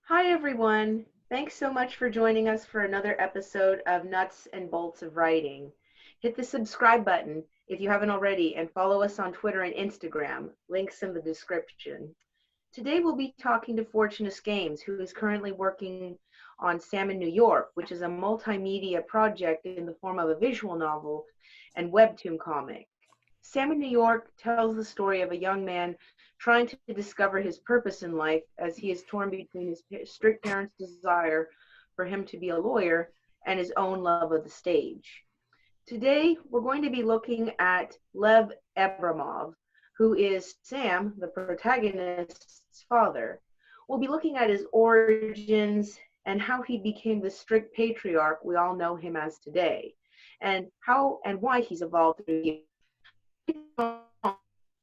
Hi, everyone. Thanks so much for joining us for another episode of Nuts and Bolts of Writing. Hit the subscribe button if you haven't already and follow us on Twitter and Instagram. Links in the description. Today we'll be talking to Fortunus Games, who is currently working on Sam in New York, which is a multimedia project in the form of a visual novel and webtoon comic. Sam in New York tells the story of a young man trying to discover his purpose in life as he is torn between his strict parents' desire for him to be a lawyer and his own love of the stage. Today, we're going to be looking at Lev Abramov, who is Sam, the protagonist's father. We'll be looking at his origins and how he became the strict patriarch we all know him as today, and how and why he's evolved through the years.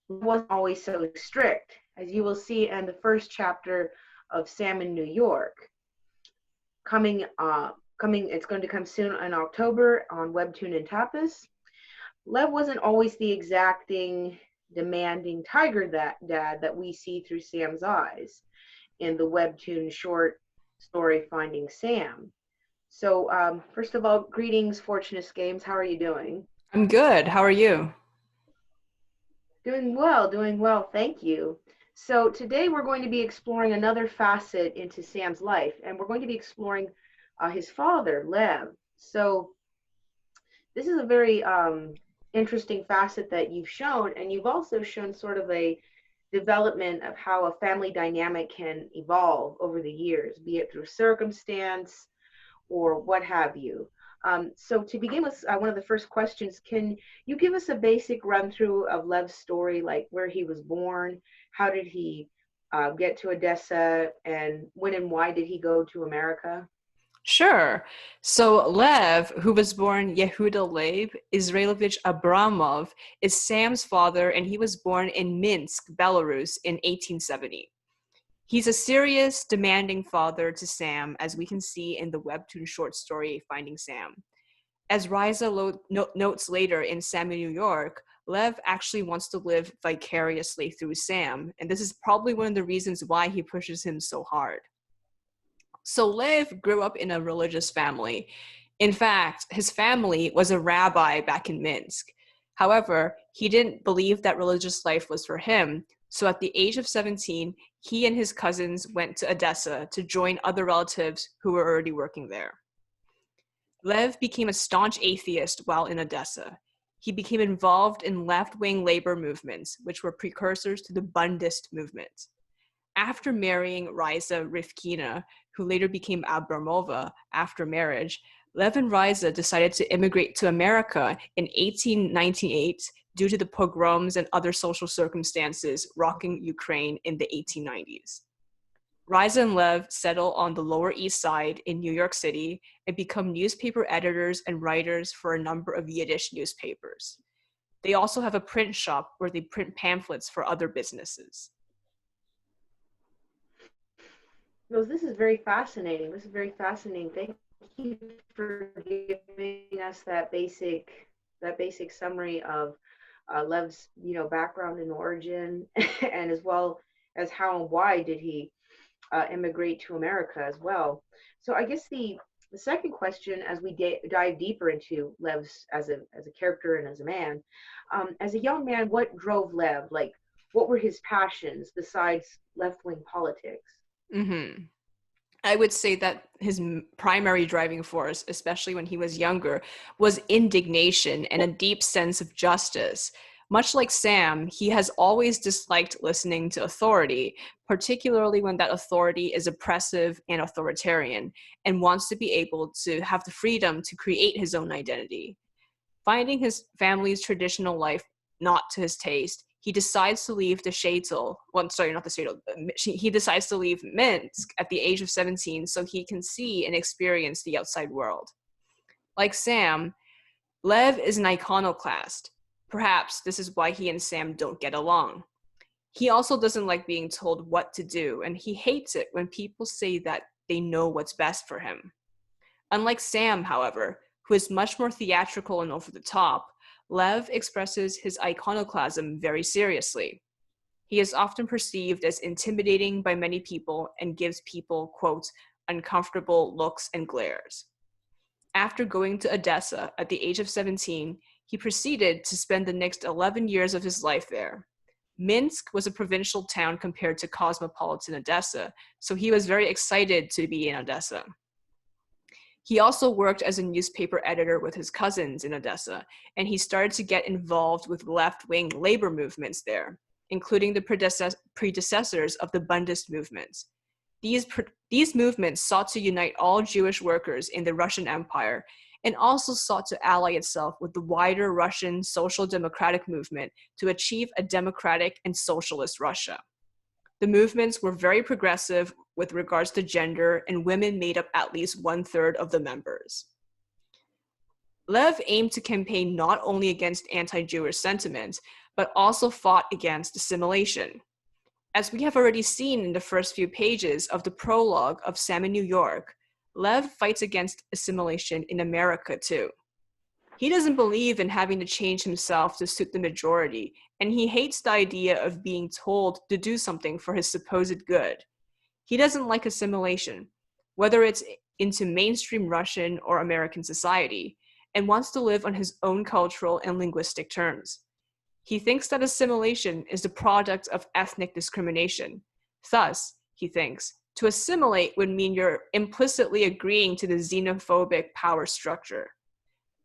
Wasn't always so strict, as you will see in the first chapter of Sam in New York. It's going to come soon in October on Webtoon and Tapas. Lev wasn't always the exacting, demanding tiger dad that we see through Sam's eyes in the Webtoon short story Finding Sam. So, first of all, greetings, Fortunus Games. How are you doing? I'm good. How are you? Doing well, thank you. So today we're going to be exploring another facet into Sam's life, and we're going to be exploring his father, Lev. So this is a very interesting facet that you've shown, and you've also shown sort of a development of how a family dynamic can evolve over the years, be it through circumstance or what have you. So to begin with, one of the first questions, can you give us a basic run through of Lev's story, like where he was born, how did he get to Odessa, and when and why did he go to America? Sure. So Lev, who was born Yehuda Leib Israelovich Abramov, is Sam's father, and he was born in Minsk, Belarus in 1870. He's a serious, demanding father to Sam, as we can see in the webtoon short story Finding Sam. As notes later in Sam in New York, Lev actually wants to live vicariously through Sam, and this is probably one of the reasons why he pushes him so hard. So Lev grew up in a religious family. In fact, his family was a rabbi back in Minsk. However, he didn't believe that religious life was for him, so at the age of 17, he and his cousins went to Odessa to join other relatives who were already working there. Lev became a staunch atheist while in Odessa. He became involved in left-wing labor movements, which were precursors to the Bundist movement. After marrying Riza Rifkina, who later became Abramova after marriage, Lev and Riza decided to immigrate to America in 1898 due to the pogroms and other social circumstances rocking Ukraine in the 1890s. Riza and Lev settle on the Lower East Side in New York City and become newspaper editors and writers for a number of Yiddish newspapers. They also have a print shop where they print pamphlets for other businesses. Well, this is very fascinating. This is very fascinating. Thank you for giving us that basic summary of Lev's background and origin, and as well as how and why did he immigrate to America as well. So I guess the second question, as we dive deeper into Lev's as a character and as a man, as a young man, what drove Lev? Like, what were his passions besides left-wing politics? Mm-hmm. I would say that his primary driving force, especially when he was younger, was indignation and a deep sense of justice. Much like Sam, he has always disliked listening to authority, particularly when that authority is oppressive and authoritarian, and wants to be able to have the freedom to create his own identity. Finding his family's traditional life not to his taste, he decides to leave the shtetl. Well, sorry, not the shtetl. He decides to leave Minsk at the age of 17 so he can see and experience the outside world. Like Sam, Lev is an iconoclast. Perhaps this is why he and Sam don't get along. He also doesn't like being told what to do, and he hates it when people say that they know what's best for him. Unlike Sam, however, who is much more theatrical and over the top, Lev expresses his iconoclasm very seriously. He is often perceived as intimidating by many people and gives people, quote, uncomfortable looks and glares. After going to Odessa at the age of 17, he proceeded to spend the next 11 years of his life there. Minsk was a provincial town compared to cosmopolitan Odessa, so he was very excited to be in Odessa. He also worked as a newspaper editor with his cousins in Odessa, and he started to get involved with left-wing labor movements there, including the predecessors of the Bundist movements. These movements sought to unite all Jewish workers in the Russian Empire and also sought to ally itself with the wider Russian social democratic movement to achieve a democratic and socialist Russia. The movements were very progressive with regards to gender, and women made up at least 1/3 of the members. Lev aimed to campaign not only against anti-Jewish sentiments, but also fought against assimilation. As we have already seen in the first few pages of the prologue of Sam in New York, Lev fights against assimilation in America too. He doesn't believe in having to change himself to suit the majority, and he hates the idea of being told to do something for his supposed good. He doesn't like assimilation, whether it's into mainstream Russian or American society, and wants to live on his own cultural and linguistic terms. He thinks that assimilation is the product of ethnic discrimination. Thus, he thinks, to assimilate would mean you're implicitly agreeing to the xenophobic power structure.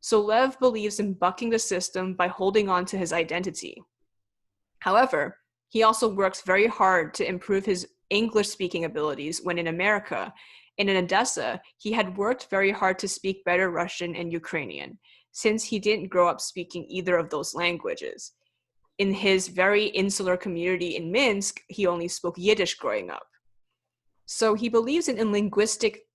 So Lev believes in bucking the system by holding on to his identity. However, he also works very hard to improve his English-speaking abilities when in America, and in Odessa, he had worked very hard to speak better Russian and Ukrainian, since he didn't grow up speaking either of those languages. In his very insular community in Minsk, he only spoke Yiddish growing up. So he believes in linguistic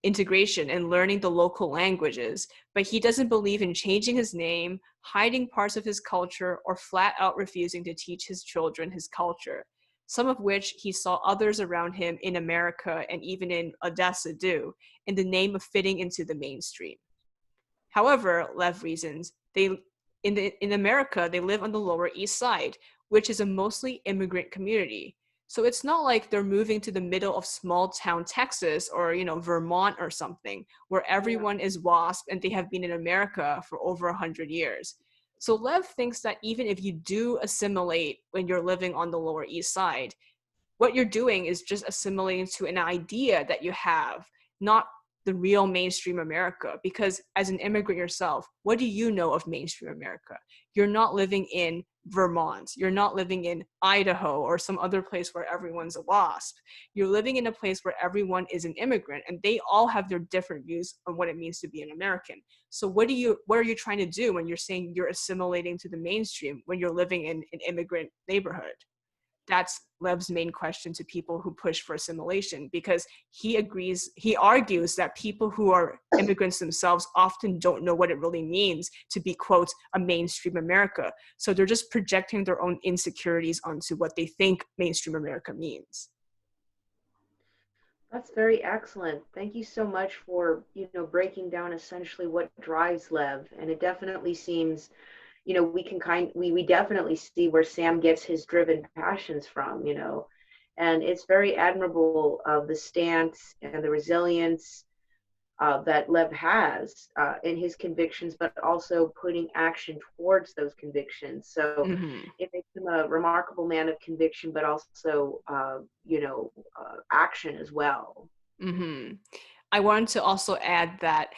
integration and learning the local languages, but he doesn't believe in changing his name, hiding parts of his culture, or flat out refusing to teach his children his culture, some of which he saw others around him in America and even in Odessa do, in the name of fitting into the mainstream. However, Lev reasons, in America, they live on the Lower East Side, which is a mostly immigrant community. So it's not like they're moving to the middle of small town Texas or, Vermont or something, where everyone is WASP and they have been in America for over 100 years. So Lev thinks that even if you do assimilate when you're living on the Lower East Side, what you're doing is just assimilating to an idea that you have, not the real mainstream America. Because as an immigrant yourself, what do you know of mainstream America? You're not living in Vermont. You're not living in Idaho or some other place where everyone's a WASP. You're living in a place where everyone is an immigrant and they all have their different views on what it means to be an American. So what are you trying to do when you're saying you're assimilating to the mainstream when you're living in an immigrant neighborhood? That's Lev's main question to people who push for assimilation, because he argues that people who are immigrants themselves often don't know what it really means to be, quote, a mainstream America. So they're just projecting their own insecurities onto what they think mainstream America means. That's very excellent. Thank you so much for, breaking down essentially what drives Lev. And it definitely seems, we definitely see where Sam gets his driven passions from, and it's very admirable of the stance and the resilience that Lev has in his convictions, but also putting action towards those convictions. So it makes him a remarkable man of conviction, but also, action as well. I wanted to also add that,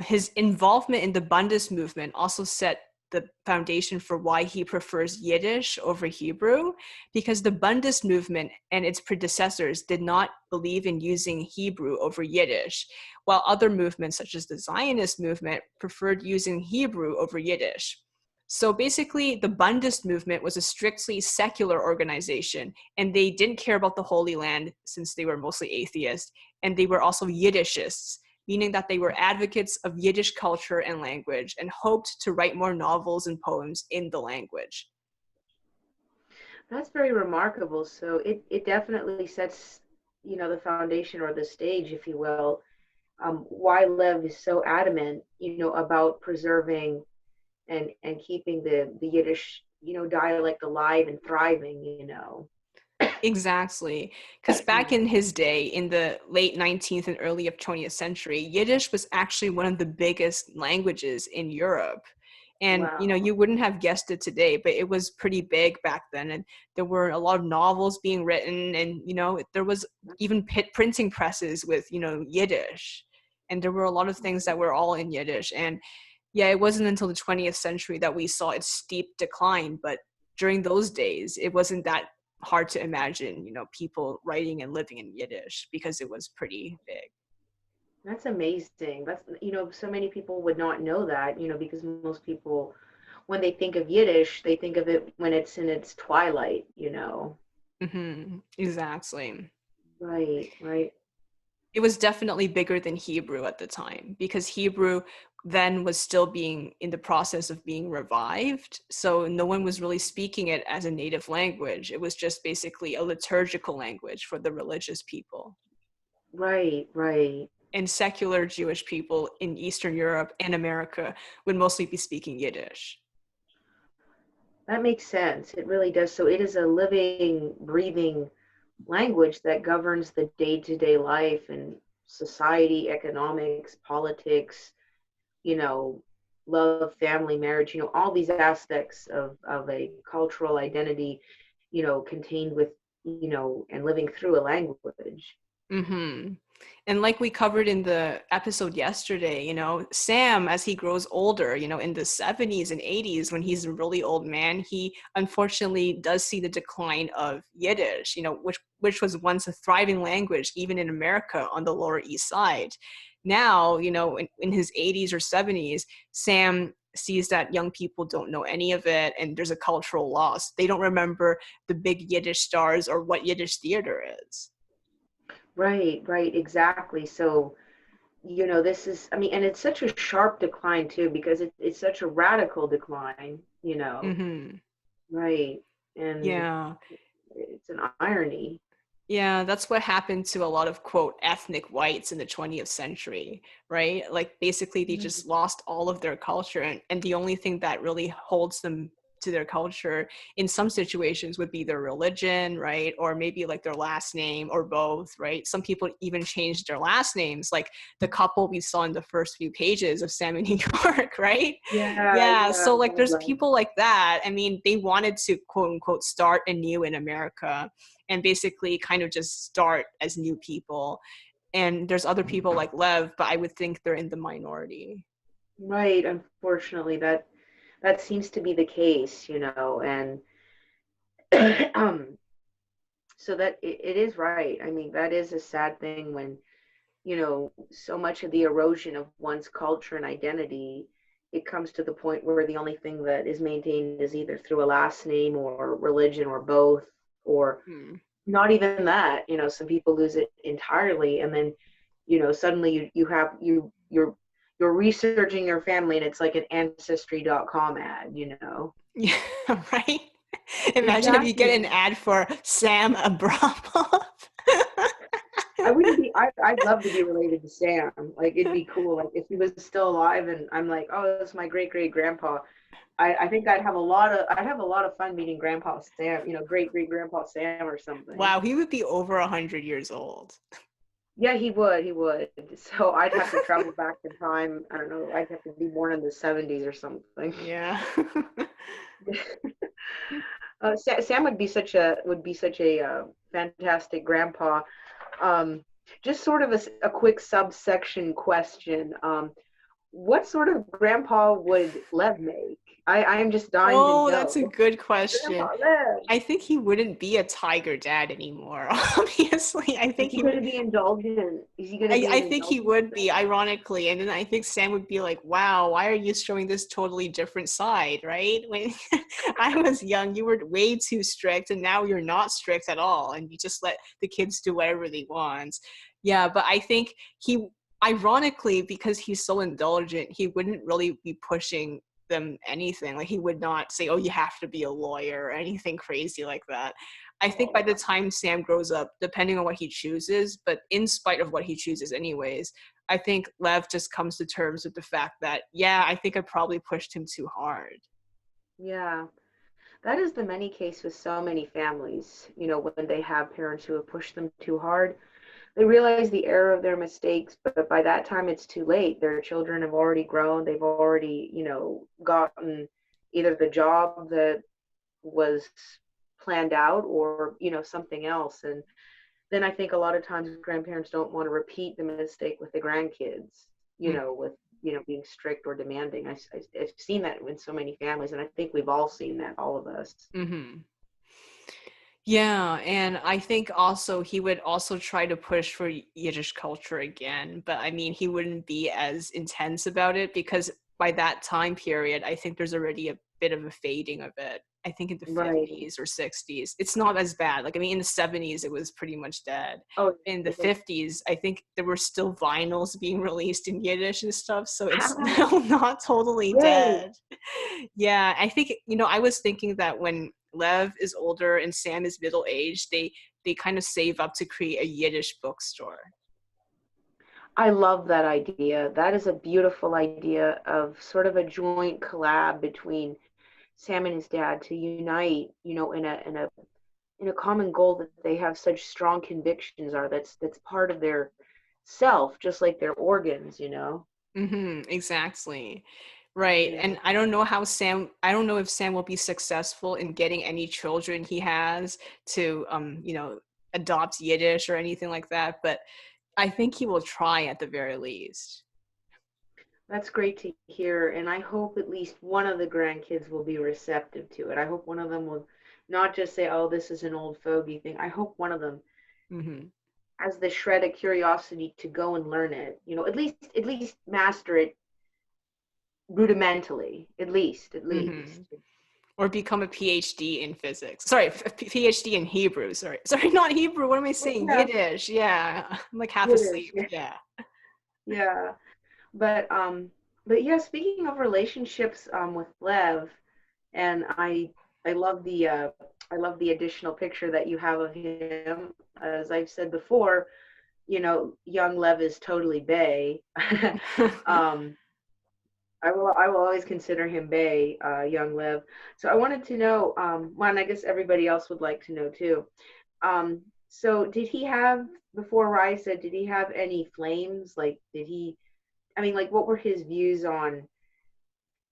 his involvement in the Bundist movement also set the foundation for why he prefers Yiddish over Hebrew, because the Bundist movement and its predecessors did not believe in using Hebrew over Yiddish, while other movements such as the Zionist movement preferred using Hebrew over Yiddish. So basically, the Bundist movement was a strictly secular organization, and they didn't care about the Holy Land since they were mostly atheists, and they were also Yiddishists, meaning that they were advocates of Yiddish culture and language and hoped to write more novels and poems in the language. That's very remarkable. So it definitely sets, the foundation or the stage, if you will, why Lev is so adamant, about preserving and keeping the Yiddish dialect alive and thriving, Exactly. Because back in his day, in the late 19th and early of 20th century, Yiddish was actually one of the biggest languages in Europe. And, Wow. you wouldn't have guessed it today, but it was pretty big back then. And there were a lot of novels being written, and, there was even printing presses with, Yiddish. And there were a lot of things that were all in Yiddish. And yeah, it wasn't until the 20th century that we saw its steep decline, but during those days, it wasn't that hard to imagine, people writing and living in Yiddish because it was pretty big. That's amazing. So many people would not know that, because most people, when they think of Yiddish, they think of it when it's in its twilight. Exactly. Right, right. It was definitely bigger than Hebrew at the time because Hebrew then was still being in the process of being revived. So no one was really speaking it as a native language. It was just basically a liturgical language for the religious people. Right, right. And secular Jewish people in Eastern Europe and America would mostly be speaking Yiddish. That makes sense. It really does. So it is a living, breathing language that governs the day-to-day life and society, economics, politics, you know, love, family, marriage, all these aspects of a cultural identity, contained with, and living through a language. Mm-hmm. And like we covered in the episode yesterday, Sam, as he grows older, in the 70s and 80s, when he's a really old man, he unfortunately does see the decline of Yiddish, which was once a thriving language, even in America on the Lower East Side. Now, in his 80s or 70s, Sam sees that young people don't know any of it, and there's a cultural loss. They don't remember the big Yiddish stars or what Yiddish theater is. Right, right, exactly. So, this is, and it's such a sharp decline too, because it's such a radical decline. Mm-hmm. Right. And Yeah. it's an irony. Yeah, that's what happened to a lot of, quote, ethnic whites in the 20th century, right? Like basically they just lost all of their culture. And the only thing that really holds them to their culture in some situations would be their religion, right? Or maybe like their last name or both, right? Some people even changed their last names, like the couple we saw in the first few pages of Sam in New York, right? Yeah, Yeah, yeah. so like there's people like that. I mean, they wanted to, quote unquote, start anew in America and basically kind of just start as new people. And there's other people like Lev, but I would think they're in the minority. Right. Unfortunately, that seems to be the case. And so that it is right. I mean, that is a sad thing when, so much of the erosion of one's culture and identity, it comes to the point where the only thing that is maintained is either through a last name or religion or both, or not even that. Some people lose it entirely, and then, suddenly you're researching your family and it's like an ancestry.com ad. Yeah, right? Imagine if you get Exactly. an ad for Sam Abramov. I wouldn't be. I'd love to be related to Sam. Like it'd be cool. Like if he was still alive, and I'm like, oh, this is my great great grandpa. I think I'd have a lot of fun meeting Grandpa Sam. Great great Grandpa Sam or something. Wow, he would be over 100 years old. Yeah, he would. He would. So I'd have to travel back in time. I don't know. I'd have to be born in the '70s or something. Yeah. Sam would be such a fantastic grandpa. Just sort of a quick subsection question. What sort of grandpa would Lev make? I am just dying to Oh, know. that's a good Grandpa question. Lev. I think he wouldn't be a tiger dad anymore, obviously. I Is think he he going would. to be indulgent? Is he going to be an I think he indulgent would be, grandpa? ironically. And then I think Sam would be like, wow, why are you showing this totally different side, right? When I was young, you were way too strict, and now you're not strict at all. And you just let the kids do whatever they want. Yeah, but I think he, ironically, because he's so indulgent, he wouldn't really be pushing them anything. Like he would not say, oh, you have to be a lawyer or anything crazy like that. I think by the Oh, time Sam grows up, depending on what he chooses, but in spite of what he chooses anyways, I think Lev just comes to terms with the fact that, yeah, I think I probably pushed him too hard. yeah. That is the many case with so many families, when they have parents who have pushed them too hard. They realize the error of their mistakes, but by that time it's too late. Their children have already grown. They've already, gotten either the job that was planned out or, something else. And then I think a lot of times grandparents don't want to repeat the mistake with the grandkids, with, being strict or demanding. I've seen that in so many families, and I think we've all seen that, all of us. Mm-hmm. Yeah, and I think also he would also try to push for Yiddish culture again, but I mean, he wouldn't be as intense about it because by that time period, I think there's already a bit of a fading of it. I think in the Right. 50s or 60s, it's not as bad. Like, I mean, in the 70s, it was pretty much dead. Oh, In the 50s, I think there were still vinyls being released in Yiddish and stuff, so it's how? still not totally Yay. dead. Yeah, I think, I was thinking that when Lev is older and Sam is middle aged, they kind of save up to create a Yiddish bookstore. I love that idea. That is a beautiful idea of sort of a joint collab between Sam and his dad to unite, in a common goal that they have such strong convictions are that's part of their self, just like their organs. Exactly. Right. Yeah. And I don't know if Sam will be successful in getting any children he has to, adopt Yiddish or anything like that, but I think he will try at the very least. That's great to hear. And I hope at least one of the grandkids will be receptive to it. I hope one of them will not just say, oh, this is an old fogey thing. I hope one of them Hmm. has the shred of curiosity to go and learn it, at least master it rudimentally, at least, at Hmm. least. Or become a PhD in physics. Sorry, PhD in Hebrew. Sorry, not Hebrew. What am I saying? Yeah, Yiddish. Yeah, I'm like half it is. asleep. Yeah. Yeah. But yeah, speaking of relationships with Lev, and I love the additional picture that you have of him. As I've said before, young Lev is totally Bay. um, I will always consider him Bay, young Lev. So I wanted to know, well, and I guess everybody else would like to know too. So did he have before Risa? Did he have any flames? Like, did he? I mean, like, what were his views on,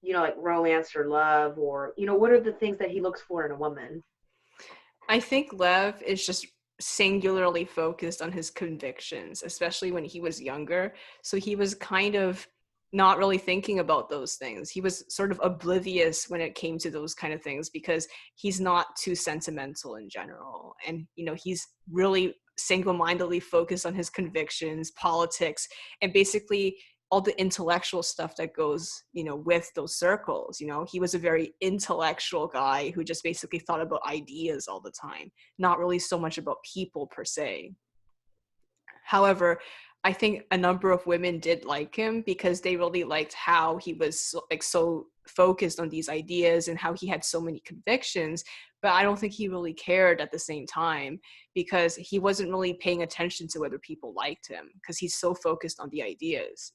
like romance or love, or what are the things that he looks for in a woman? I think Lev is just singularly focused on his convictions, especially when he was younger. So he was kind of not really thinking about those things. He was sort of oblivious when it came to those kind of things because he's not too sentimental in general. And, he's really single-mindedly focused on his convictions, politics, and basically all the intellectual stuff that goes with those circles. He was a very intellectual guy who just basically thought about ideas all the time, not really so much about people per se. However, I think a number of women did like him because they really liked how he was so focused on these ideas and how he had so many convictions. But I don't think he really cared at the same time because he wasn't really paying attention to whether people liked him because he's so focused on the ideas.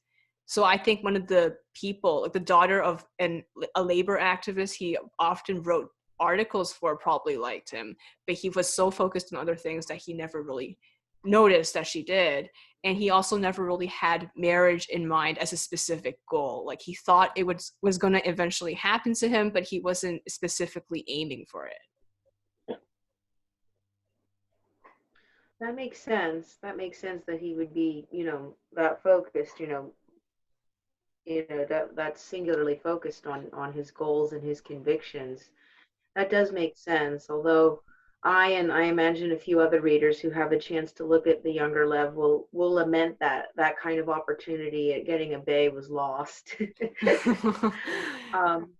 So I think one of the people, like the daughter of a labor activist, he often wrote articles for, probably liked him, but he was so focused on other things that he never really noticed that she did. And he also never really had marriage in mind as a specific goal. Like he thought it was going to eventually happen to him, but he wasn't specifically aiming for it. That makes sense. That makes sense that he would be, that focused, that's singularly focused on his goals and his convictions. That does make sense. Although I imagine a few other readers who have a chance to look at the younger Lev will lament that kind of opportunity at getting a bay was lost. um,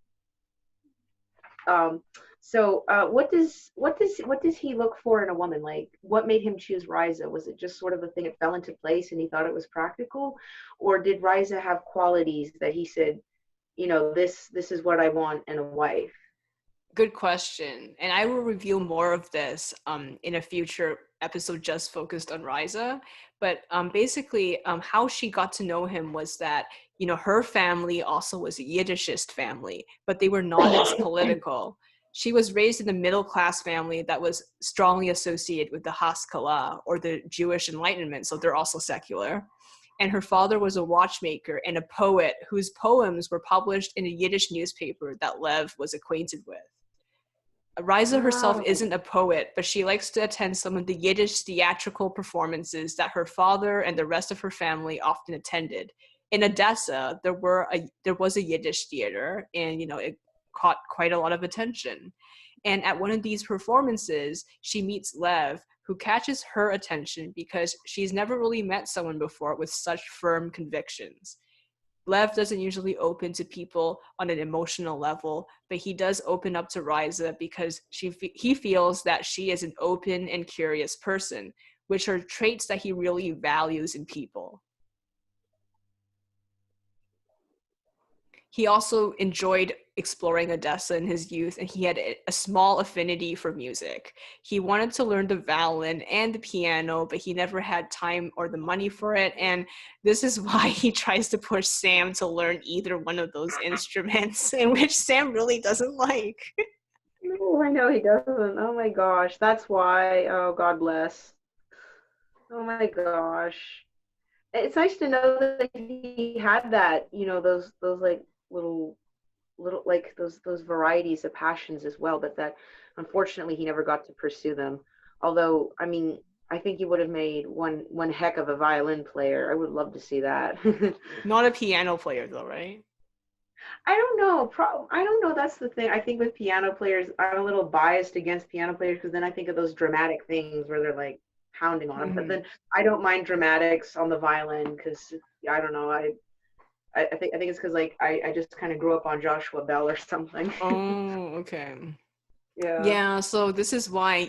um, so what does he look for in a woman? Like, what made him choose Riza? Was it just sort of a thing that fell into place and he thought it was practical, or did Riza have qualities that he said, this is what I want in a wife? Good question. And I will reveal more of this in a future episode just focused on Riza. But basically, how she got to know him was that, her family also was a Yiddishist family, but they were not as political. She was raised in a middle-class family that was strongly associated with the Haskalah, or the Jewish Enlightenment, so they're also secular. And her father was a watchmaker and a poet whose poems were published in a Yiddish newspaper that Lev was acquainted with. Riza herself Wow. isn't a poet, but she likes to attend some of the Yiddish theatrical performances that her father and the rest of her family often attended. In Odessa, there was a Yiddish theater, and it caught quite a lot of attention. And at one of these performances, she meets Lev, who catches her attention because she's never really met someone before with such firm convictions. Lev doesn't usually open to people on an emotional level, but he does open up to Riza because he feels that she is an open and curious person, which are traits that he really values in people. He also enjoyed exploring Odessa in his youth, and he had a small affinity for music. He wanted to learn the violin and the piano, but he never had time or the money for it, and this is why he tries to push Sam to learn either one of those instruments, in which Sam really doesn't like. No, I know he doesn't. Oh my gosh, that's why. Oh, God bless. Oh my gosh. It's nice to know that he had that, those like little like those varieties of passions as well, but that unfortunately he never got to pursue them. Although, I mean, I think he would have made one heck of a violin player. I would love to see that. Not a piano player, though, right? I don't know. I don't know. That's the thing. I think with piano players, I'm a little biased against piano players because then I think of those dramatic things where they're like pounding on them. But Mm-hmm. then I don't mind dramatics on the violin because I don't know. I think it's because like I just kind of grew up on Joshua Bell or something. Oh, okay. Yeah. Yeah, so this is why,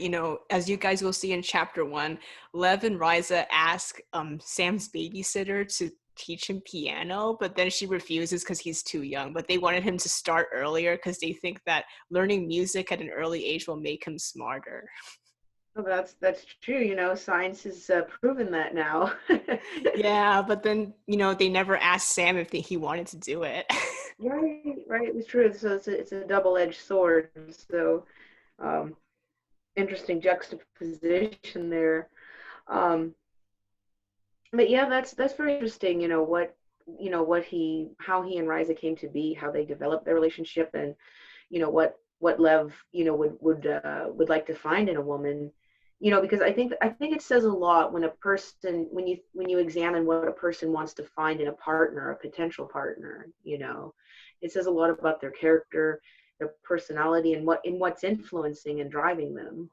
as you guys will see in chapter 1, Lev and Riza ask Sam's babysitter to teach him piano, but then she refuses because he's too young. But they wanted him to start earlier because they think that learning music at an early age will make him smarter. Well, that's true. Science has proven that now. Yeah, but then, they never asked Sam if he wanted to do it. Right, right. It's true. So it's a double-edged sword. So um, interesting juxtaposition there. Um, but yeah, that's very interesting. How he and Riza came to be, how they developed their relationship, and what Lev would like to find in a woman. Because I think it says a lot when a person when you examine what a person wants to find in a partner, a potential partner. It says a lot about their character, their personality, and what's influencing and driving them.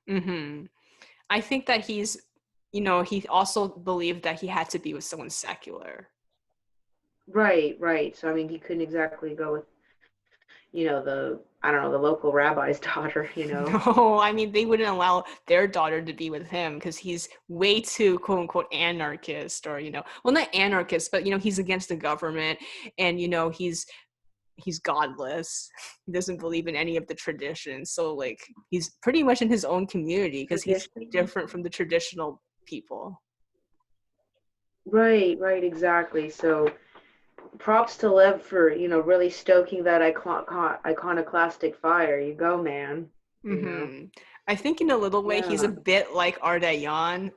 Mm-hmm. I think that he also believed that he had to be with someone secular. Right, right. So I mean, he couldn't exactly go with the I don't know the local rabbi's daughter. No, I mean, they wouldn't allow their daughter to be with him because he's way too quote unquote anarchist, or, well, not anarchist, but, he's against the government, and, he's godless. He doesn't believe in any of the traditions. So, like, he's pretty much in his own community because he's Tradition. different from the traditional people. Right, right, exactly. So props to Lev for really stoking that iconoclastic fire. You go, man. You know. Mm-hmm. I think in a little way he's a Yeah. bit like Ardalion,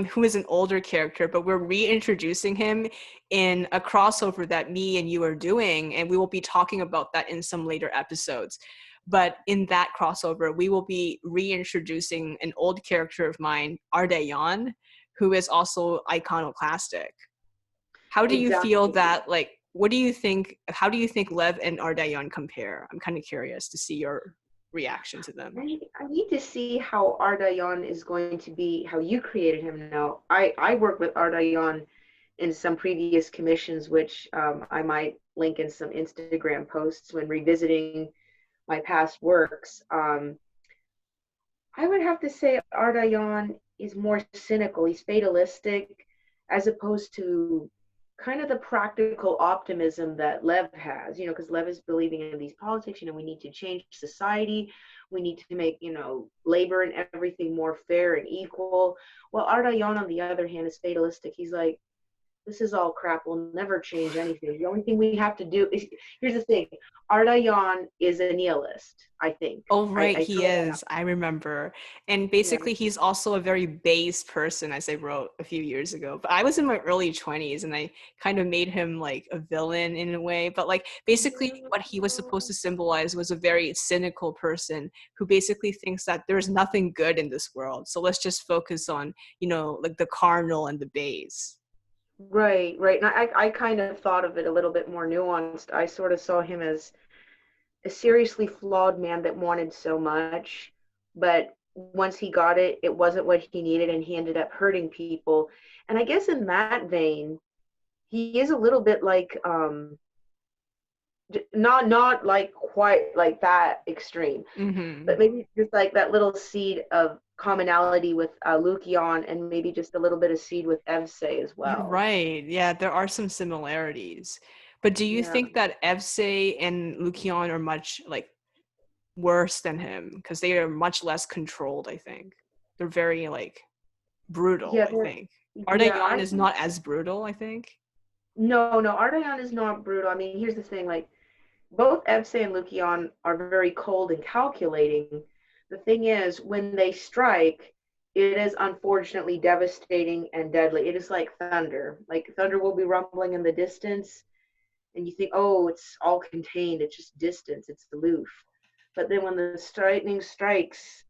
who is an older character, but we're reintroducing him in a crossover that me and you are doing, and we will be talking about that in some later episodes. But in that crossover, we will be reintroducing an old character of mine, Ardalion, who is also iconoclastic. How do you feel Exactly. that, like, what do you think, how do you think Lev and Ardalion compare? I'm kind of curious to see your reaction to them. I need to see how Ardalion is going to be, how you created him now. I worked with Ardalion in some previous commissions, which I might link in some Instagram posts when revisiting my past works. I would have to say Ardalion is more cynical. He's fatalistic as opposed to kind of the practical optimism that Lev has, because Lev is believing in these politics, we need to change society. We need to make, labor and everything more fair and equal. Well, Ardalion, on the other hand, is fatalistic. He's like, this is all crap. We'll never change anything. The only thing we have to do is, here's the thing, Ardalion is a nihilist, I think. Oh, right, I he know that. is. I remember. And Yeah. basically, he's also a very base person, as I wrote a few years ago. But I was in my early 20s and I kind of made him like a villain in a way. But like, basically, what he was supposed to symbolize was a very cynical person who basically thinks that there's nothing good in this world. So let's just focus on, like the carnal and the base. Right, right. And I kind of thought of it a little bit more nuanced. I sort of saw him as a seriously flawed man that wanted so much, but once he got it, it wasn't what he needed, and he ended up hurting people. And I guess in that vein, he is a little bit like not like quite like that extreme, Mm-hmm. but maybe just like that little seed of commonality with Lukion, and maybe just a little bit of seed with Evsei as well. Right. Yeah, there are some similarities. But do you Yeah. think that Evsei and Lukion are much like worse than him? Because they are much less controlled, I think. They're very like brutal, Yeah, I think. yeah, Ardalion I is think not as brutal, I think. no, Ardalion is not brutal. I mean, here's the thing, like both Evsei and Lukion are very cold and calculating. The thing is, when they strike, it is unfortunately devastating and deadly. It is like thunder. Like thunder will be rumbling in the distance, and you think, oh, it's all contained, it's just distance, it's aloof. But then when the lightning strikes,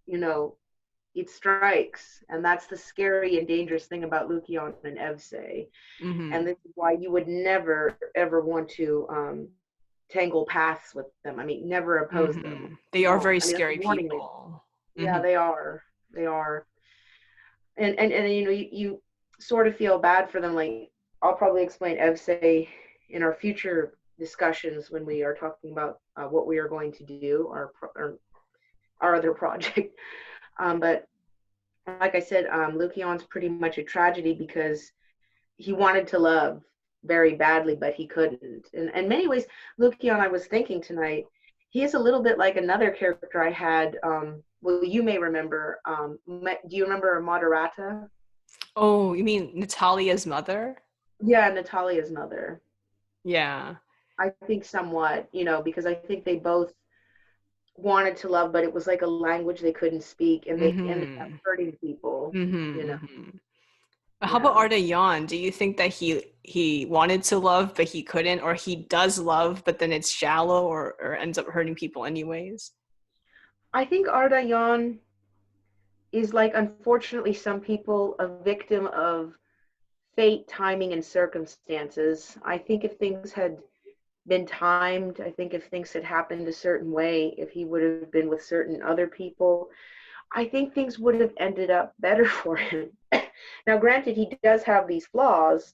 it strikes. And that's the scary and dangerous thing about Lukion and Evsei. And Mm-hmm. this is why you would never, ever want to tangle paths with them. I mean, never oppose them. Mm-hmm. They are Don't. very I mean, that's a scary warning label. people. Yeah, Mm-hmm. they are. They are. And you sort of feel bad for them. Like, I'll probably explain Evsei in our future discussions when we are talking about what we are going to do, our other project. But like I said, Lukion's pretty much a tragedy because he wanted to love very badly, but he couldn't. And in many ways, Lukion, I was thinking tonight, he is a little bit like another character I had. Well, you may remember. Do you remember Moderata? Oh, you mean Natalia's mother? Yeah, Natalia's mother. Yeah. I think somewhat, because I think they both wanted to love, but it was like a language they couldn't speak, and they ended up Mm-hmm. hurting people. Mm-hmm. You know, Mm-hmm. How about yeah. Ardalion? Do you think that he wanted to love but he couldn't, or he does love but then it's shallow or ends up hurting people anyways? I think Ardayan is like, unfortunately, some people a victim of fate, timing, and circumstances. I think if things had been timed, I think if things had happened a certain way, if he would have been with certain other people, I think things would have ended up better for him. Now, granted, he does have these flaws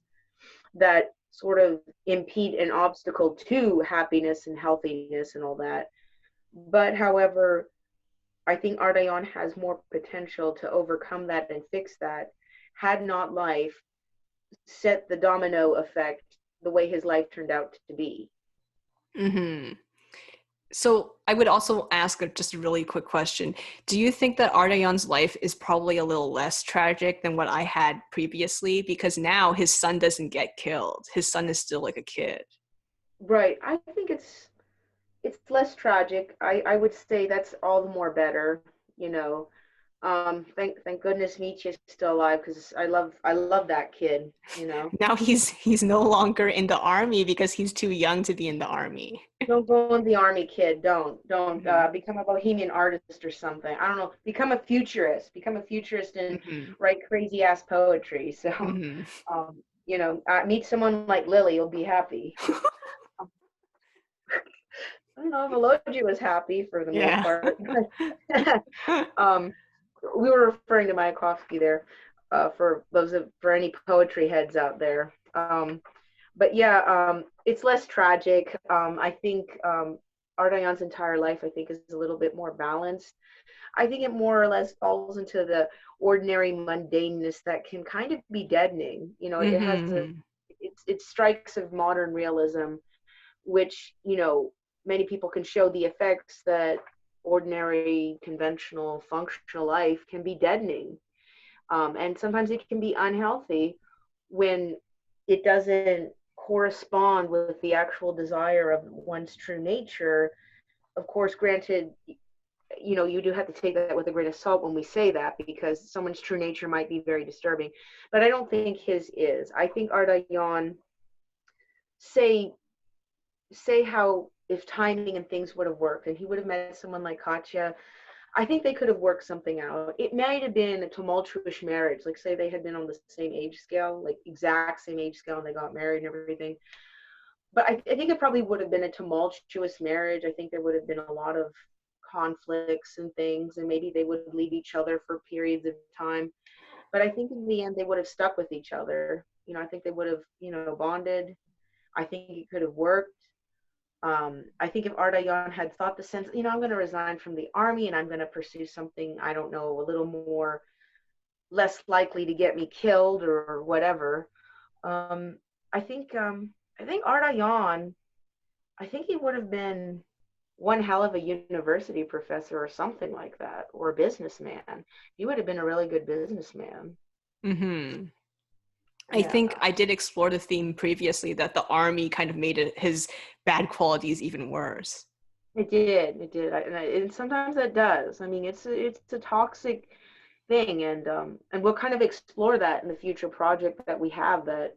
that sort of impede an obstacle to happiness and healthiness and all that. But however, I think Ardayon has more potential to overcome that and fix that had not life set the domino effect the way his life turned out to be. Mm-hmm. So I would also ask just a really quick question. Do you think that Ardayon's life is probably a little less tragic than what I had previously? Because now his son doesn't get killed. His son is still like a kid. Right. I think it's less tragic. I would say that's all the more better, you know. Thank goodness Nietzsche's still alive, because I love that kid. Now he's no longer in the army because he's too young to be in the army. Don't go in the army, kid. Don't Mm-hmm. become a bohemian artist or something. I don't know. Become a futurist. Become a futurist and Mm-hmm. write crazy ass poetry. So, Mm-hmm. meet someone like Lily. You'll be happy. I don't know if Elogia was happy for the most Yeah. part. um, we were referring to Mayakovsky there, for any poetry heads out there. But yeah, it's less tragic. I think Ardayon's entire life, I think, is a little bit more balanced. I think it more or less falls into the ordinary mundaneness that can kind of be deadening. It has Mm-hmm. it strikes of modern realism, which many people can show the effects that ordinary, conventional, functional life can be deadening, and sometimes it can be unhealthy when it doesn't correspond with the actual desire of one's true nature. Of course, granted, you do have to take that with a grain of salt when we say that, because someone's true nature might be very disturbing. But I don't think his is. I think Ardalion, say how if timing and things would have worked and he would have met someone like Katya, I think they could have worked something out. It might have been a tumultuous marriage, like say they had been on the same age scale, like exact same age scale, and they got married and everything. But I think it probably would have been a tumultuous marriage. I think there would have been a lot of conflicts and things, and maybe they would leave each other for periods of time. But I think in the end they would have stuck with each other. I think they would have, bonded. I think it could have worked. I think if Ardalion had thought the sense, I'm going to resign from the army and I'm going to pursue something, I don't know, a little more, less likely to get me killed or whatever. I think Ardalion, I think he would have been one hell of a university professor or something like that, or a businessman. He would have been a really good businessman. Mm-hmm. I Yeah. think I did explore the theme previously that the army kind of made his bad qualities even worse. It did. It did. And sometimes that does. I mean, it's a toxic thing, and we'll kind of explore that in the future project that we have, that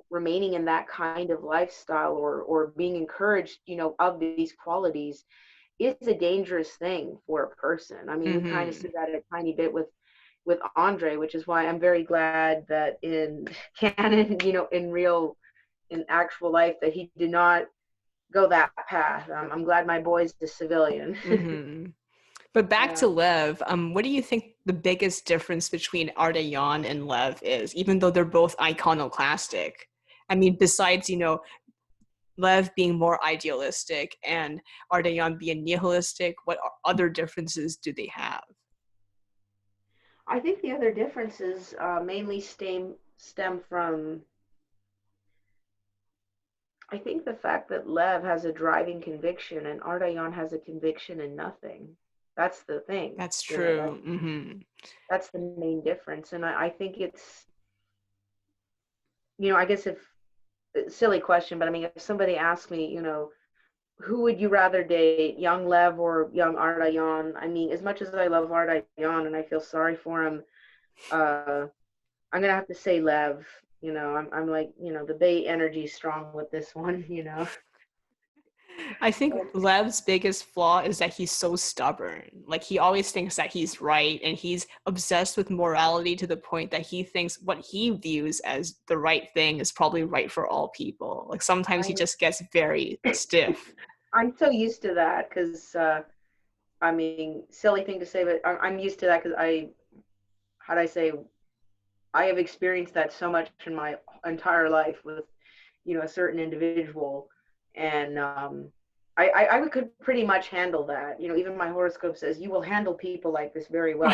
remaining in that kind of lifestyle, or being encouraged, of these qualities, is a dangerous thing for a person. I mean, we kind of Mm-hmm. see that a tiny bit with Andrei, which is why I'm very glad that in canon, in actual life, that he did not go that path. I'm glad my boy's a civilian. Mm-hmm. But back Yeah. to Lev, what do you think the biggest difference between Ardalion and Lev is, even though they're both iconoclastic? I mean, besides, Lev being more idealistic and Ardalion being nihilistic, what other differences do they have? I think the other differences mainly stem from, I think, the fact that Lev has a driving conviction and Ardalion has a conviction in nothing. That's the thing. That's That true. Mm-hmm. that's the main difference. And I think it's, I guess, if silly question, but I mean, if somebody asked me, who would you rather date, young Lev or young Ardalion? I mean, as much as I love Ardalion and I feel sorry for him, I'm gonna have to say Lev. I'm like, the Bay energy strong with this one. I think Lev's biggest flaw is that he's so stubborn. Like, he always thinks that he's right, and he's obsessed with morality to the point that he thinks what he views as the right thing is probably right for all people. Like, sometimes he I just gets very stiff. I'm so used to that because I mean, silly thing to say, but I'm used to that because how do I say, I have experienced that so much in my entire life with, a certain individual, and I could pretty much handle that. Even my horoscope says you will handle people like this very well.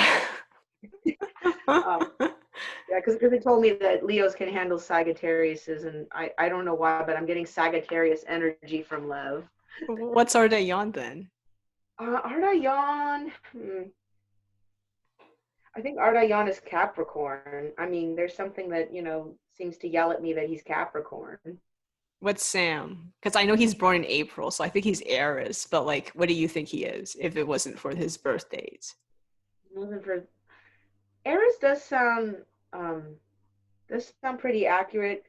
um, yeah, because they told me that Leos can handle Sagittariuses, and I don't know why, but I'm getting Sagittarius energy from Lev. What's Ardalion then? Ardalion, I think Ardalion is Capricorn. I mean, there's something that, seems to yell at me that he's Capricorn. What's Sam? Because I know he's born in April, so I think he's Aries. But like, what do you think he is if it wasn't for his birth dates? For Aries um does sound pretty accurate.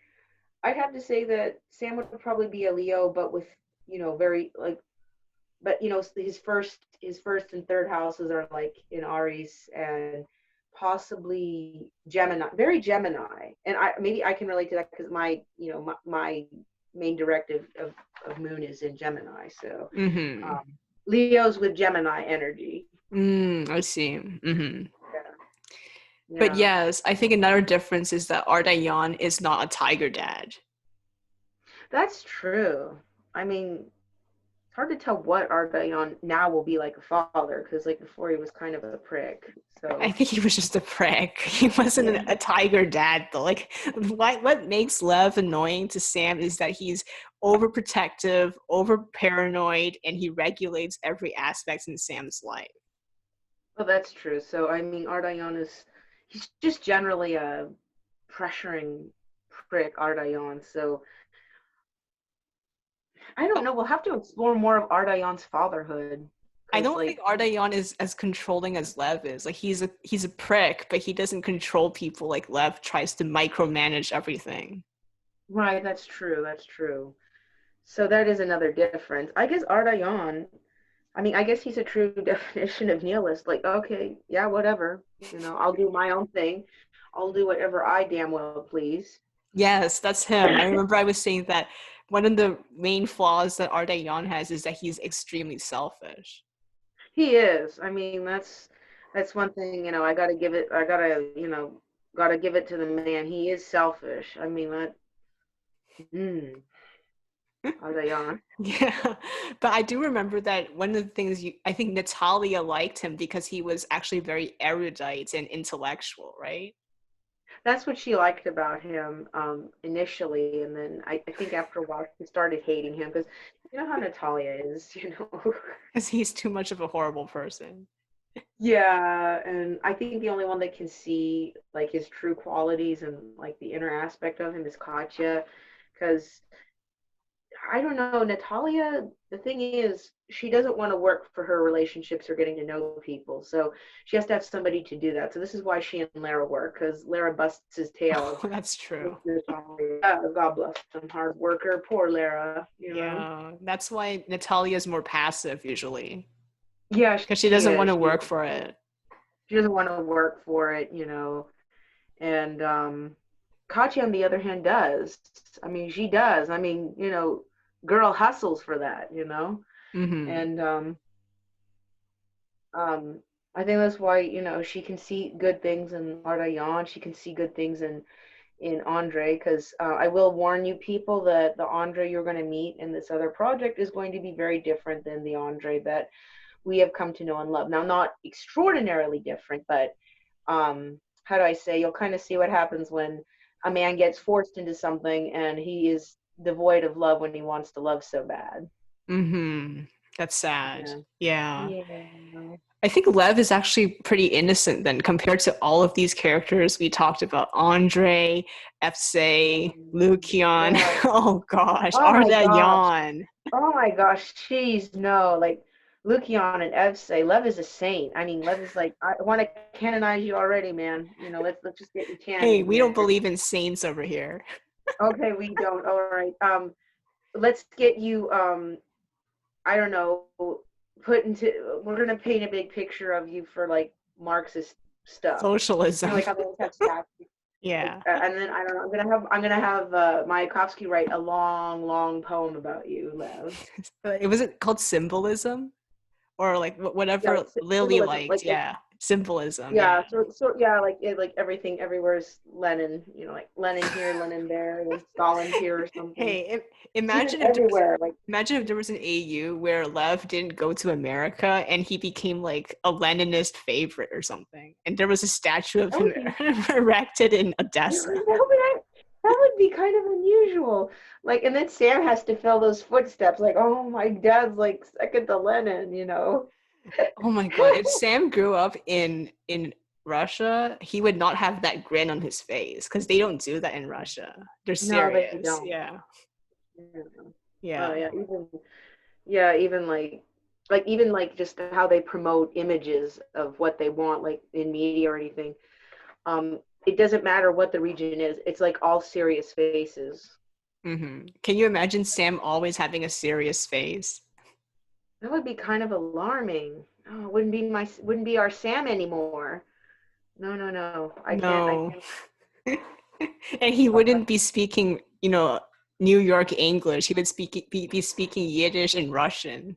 I'd have to say that Sam would probably be a Leo, but with, very like, but his first and third houses are like in Aries, and possibly Gemini, very Gemini. And maybe I can relate to that because my main directive of moon is in Gemini. So Mm-hmm. Leo's with Gemini energy. I see. Mm-hmm. Yeah. But Yeah. yes, I think another difference is that Ardalion is not a tiger dad. That's true. I mean, it's hard to tell what Ardalion now will be like a father, because like before he was kind of a prick. I So think he was just a prick. He wasn't yeah. a tiger dad though. Like, what makes Lev annoying to Sam is that he's overprotective, over paranoid, and he regulates every aspect in Sam's life. Well, that's true. So I mean, Ardalion is, he's just generally a pressuring prick, Ardalion. So I don't know. We'll have to explore more of Ardalion's fatherhood. I Because, don't think like, Ardalion is as controlling as Lev is. Like he's a prick, but he doesn't control people like Lev tries to micromanage everything. right, that's true. That's true. So that is another difference. I guess Ardalion, I mean, I guess he's a true definition of nihilist. Like, okay, yeah, whatever. I'll do my own thing. I'll do whatever I damn well please. Yes, that's him. I remember I was saying that one of the main flaws that Ardalion has is that he's extremely selfish. He is. I mean, that's one thing, I gotta give it gotta give it to the man. He is selfish. I mean that Ardalion. Yeah, but I do remember that one of the things I think Natalia liked him because he was actually very erudite and intellectual, right? That's what she liked about him initially, and then I think after a while she started hating him because you know how Natalia is. Because he's too much of a horrible person. Yeah, and I think the only one that can see like his true qualities and like the inner aspect of him is Katya, because I don't know, Natalia, the thing is, she doesn't want to work for her relationships or getting to know people. So she has to have somebody to do that. So this is why she and Lara work, because Lara busts his Oh, tail. that's true. God bless him, hard worker. Poor Lara. Yeah, that's why Natalia is more passive usually Yeah, because she she doesn't want is. to work for it. She doesn't want to work for it. And Katya, on the other hand, does. I mean, she does. I mean, girl hustles for that. Mm-hmm. And Um, I think that's why, she can see good things in Ardalion. She can see good things in Andre, because I will warn you people that the Andre you're going to meet in this other project is going to be very different than the Andre that we have come to know and love. Now, not extraordinarily different, but how do I say? You'll kind of see what happens when a man gets forced into something and he is devoid of love when he wants to love so bad. Mm-hmm. That's sad. Yeah. Yeah. Yeah. I think Lev is actually pretty innocent then compared to all of these characters we talked about. Andre, Efse, Lucian. Yeah. Oh gosh, Oh my gosh. Ardalion. Oh my gosh. Jeez, no. Like Lucian and Ev say, Lev is a saint. I mean, Lev is like, I want to canonize you already, man. Let's just get you Hey, canon we don't here. believe in saints over here. Okay, we don't. All right. Let's get you. I don't know. Put into. We're gonna paint a big picture of you for like Marxist stuff. Socialism. Like how they always have statues. Like, Yeah. and then I don't know. I'm gonna have Mayakovsky write a long, long poem about you, Lev. Was it called symbolism? Or like Yeah, whatever like Lily symbolism, liked. Yeah. Symbolism. Yeah. yeah, so yeah, like everything everywhere's Lenin, like Lenin here, Lenin there, and Stalin's here or something. Hey, He's just imagine if there was everywhere. Like, imagine if there was an AU where Lev didn't go to America and he became like a Leninist favorite or something, and there was a statue of that him would be erected in that Odessa. would be kind of unusual. Like, and then Sam has to fill those footsteps. Like, oh, my dad's like second to Lenin. Oh my god! If Sam grew up in Russia, he would not have that grin on his face because they don't do that in Russia. They're No, they serious. don't. Yeah. Yeah. Oh Yeah. yeah, even like just how they promote images of what they want, like in media or anything. It doesn't matter what the region is. It's like all serious faces. Can you imagine Sam always having a serious face? That would be kind of alarming. Oh, it wouldn't be our Sam anymore. No, no, no. I can't. I No. can't. And he wouldn't be speaking, New York English. He would be speaking Yiddish and Russian.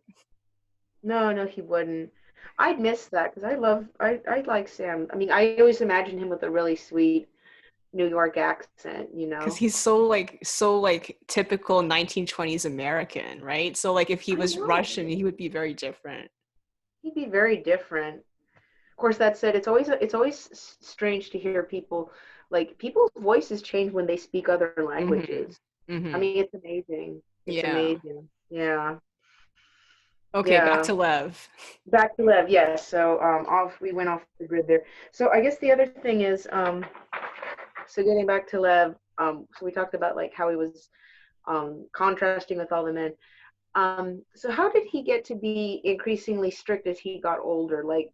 No, no, he wouldn't. I'd miss that because I like Sam. I mean, I always imagine him with a really sweet New York accent. Because he's so like typical 1920s American, right? So like if he I was Russian, know. he would be very different. He'd be very different. Of course, that said, it's always strange to hear people's voices change when they speak other Mm-hmm. languages. I Mm-hmm. mean, it's amazing. It's Yeah. amazing. Yeah. Okay, back Yeah. to Lev. Back to Lev, yes. So we went off the grid there. So I guess the other thing is, so getting back to Lev. So we talked about like how he was contrasting with all the men. So how did he get to be increasingly strict as he got older? Like,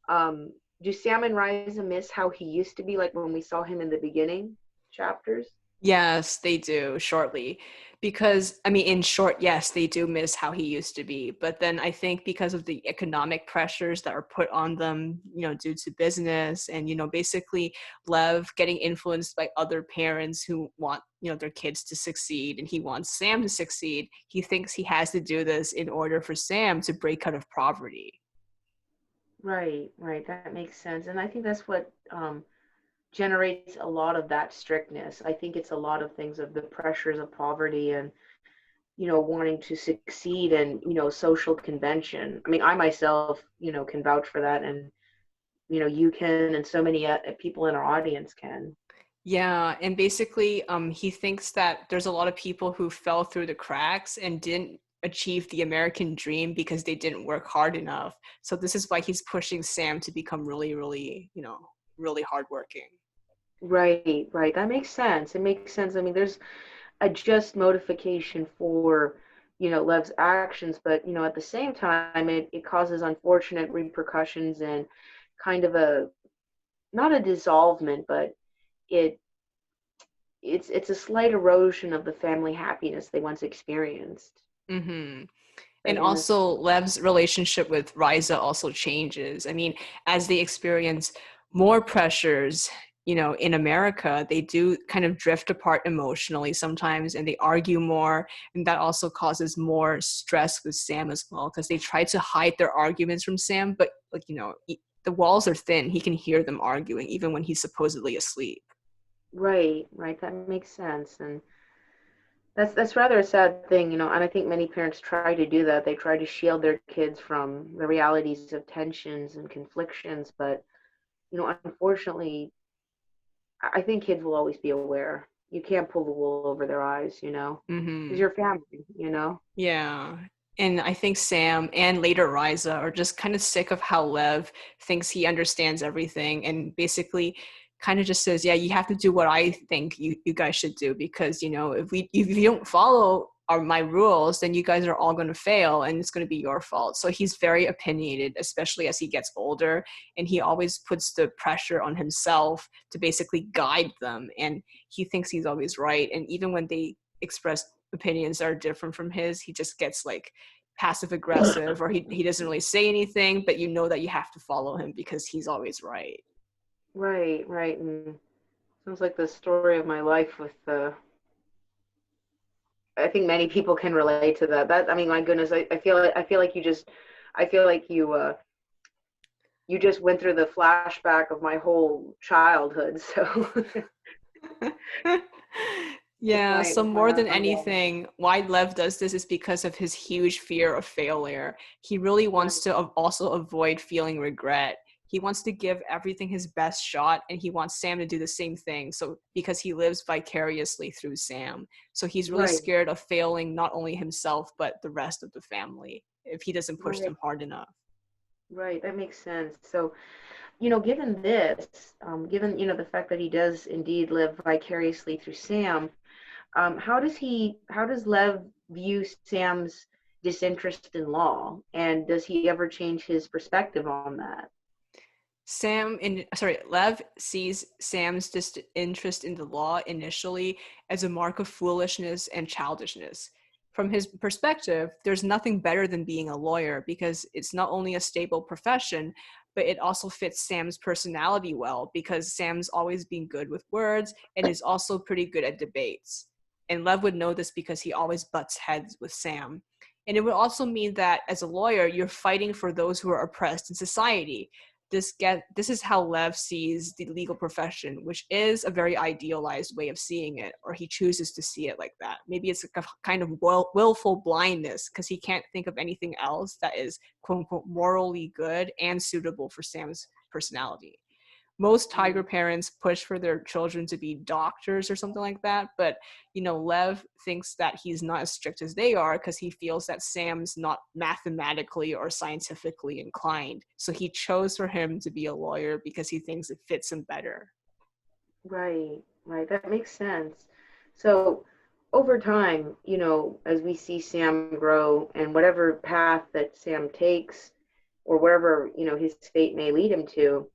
um, do Sam and Riza miss how he used to be, like when we saw him in the beginning chapters? Yes, they do shortly. Because, I mean, in short, yes, they do miss how he used to be. But then I think because of the economic pressures that are put on them, due to business and, basically Lev getting influenced by other parents who want, their kids to succeed and he wants Sam to succeed, he thinks he has to do this in order for Sam to break out of poverty. Right, right. That makes sense. And I think that's what generates a lot of that strictness. I think it's a lot of things of the pressures of poverty and, wanting to succeed and, social convention. I mean, I myself, can vouch for that. And, you can, and so many people in our audience can. Yeah, and basically, he thinks that there's a lot of people who fell through the cracks and didn't achieve the American dream because they didn't work hard enough. So this is why he's pushing Sam to become really, really, really hardworking. Right, right. That makes sense. It makes sense. I mean, there's a just motivation for, Lev's actions, but, at the same time, it causes unfortunate repercussions and kind of not a dissolvement, but it it's a slight erosion of the family happiness they once experienced. Mm-hmm. And Right in this. also, Lev's relationship with Riza also changes. I mean, as they experience more pressures, in America, they do kind of drift apart emotionally sometimes and they argue more. And that also causes more stress with Sam as well, because they try to hide their arguments from Sam, but like, the walls are thin. He can hear them arguing even when he's supposedly asleep. Right, right. That makes sense. And that's rather a sad thing, and I think many parents try to do that. They try to shield their kids from the realities of tensions and conflictions, but unfortunately, I think kids will always be aware. You can't pull the wool over their eyes, because Mm-hmm. your family. Yeah. And I think Sam and later Riza are just kind of sick of how Lev thinks he understands everything and basically kind of just says, yeah, you have to do what I think you guys should do because, if you don't follow my rules, then you guys are all going to fail and it's going to be your fault. So he's very opinionated, especially as he gets older. And he always puts the pressure on himself to basically guide them. And he thinks he's always right. And even when they express opinions that are different from his, he just gets like passive aggressive or he doesn't really say anything, but that you have to follow him because he's always right. Right, right. And sounds like the story of my life with I think many people can relate to that. I mean, my goodness, I feel like you just went through the flashback of my whole childhood. So with Yeah, so with my more than unborn. anything, why Lev does this is because of his huge fear of failure. He really wants Right, to also avoid feeling regret. He wants to give everything his best shot, and he wants Sam to do the same thing. So, because he lives vicariously through Sam. So, he's really right, scared of failing not only himself, but the rest of the family if he doesn't push right, them hard enough. right. That makes sense. So, given this, given the fact that he does indeed live vicariously through Sam, how does Lev view Sam's disinterest in law, and does he ever change his perspective on that? Lev sees Sam's disinterest in the law initially as a mark of foolishness and childishness. From his perspective, there's nothing better than being a lawyer because it's not only a stable profession, but it also fits Sam's personality well because Sam's always been good with words and is also pretty good at debates. And Lev would know this because he always butts heads with Sam. And it would also mean that as a lawyer, you're fighting for those who are oppressed in society. This is how Lev sees the legal profession, which is a very idealized way of seeing it, or he chooses to see it like that. Maybe it's like a kind of willful blindness because he can't think of anything else that is quote unquote morally good and suitable for Sam's personality. Most tiger Mm. parents push for their children to be doctors or something like that, but Lev thinks that he's not as strict as they are because he feels that Sam's not mathematically or scientifically inclined, so he chose for him to be a lawyer because he thinks it fits him better. Right. Right, that makes sense. So over time, as we see Sam grow and whatever path that Sam takes or wherever, his fate may lead him to,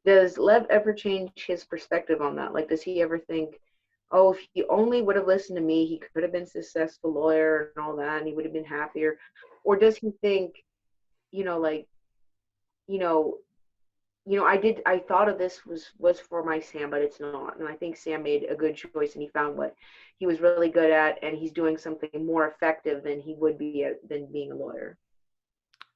does Lev ever change his perspective on that? Like, does he ever think, oh, if he only would have listened to me, he could have been a successful lawyer and all that, and he would have been happier? Or does he think, like, you know, I thought of this was for my Sam, but it's not. And I think Sam made a good choice, and he found what he was really good at, and he's doing something more effective than he would be than being a lawyer.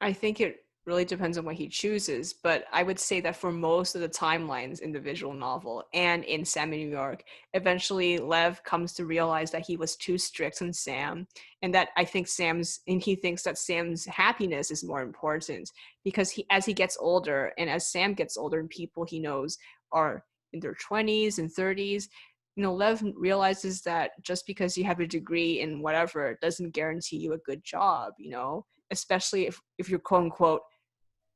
I think it really depends on what he chooses, but I would say that for most of the timelines in the visual novel and in Sam in New York, eventually Lev comes to realize that he was too strict on Sam, and that he thinks that Sam's happiness is more important because as he gets older and as Sam gets older and people he knows are in their 20s and 30s, Lev realizes that just because you have a degree in whatever doesn't guarantee you a good job, especially if you're quote unquote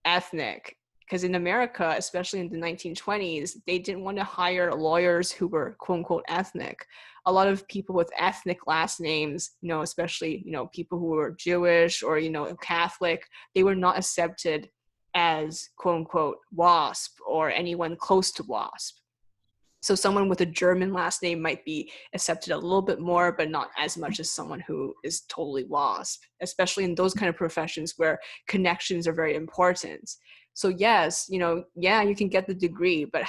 ethnic. Because in America, especially in the 1920s, they didn't want to hire lawyers who were quote unquote ethnic. A lot of people with ethnic last names, especially, people who were Jewish or, Catholic, they were not accepted as quote unquote WASP or anyone close to WASP. So someone with a German last name might be accepted a little bit more, but not as much as someone who is totally WASP, especially in those kind of professions where connections are very important. So yes, yeah, you can get the degree, but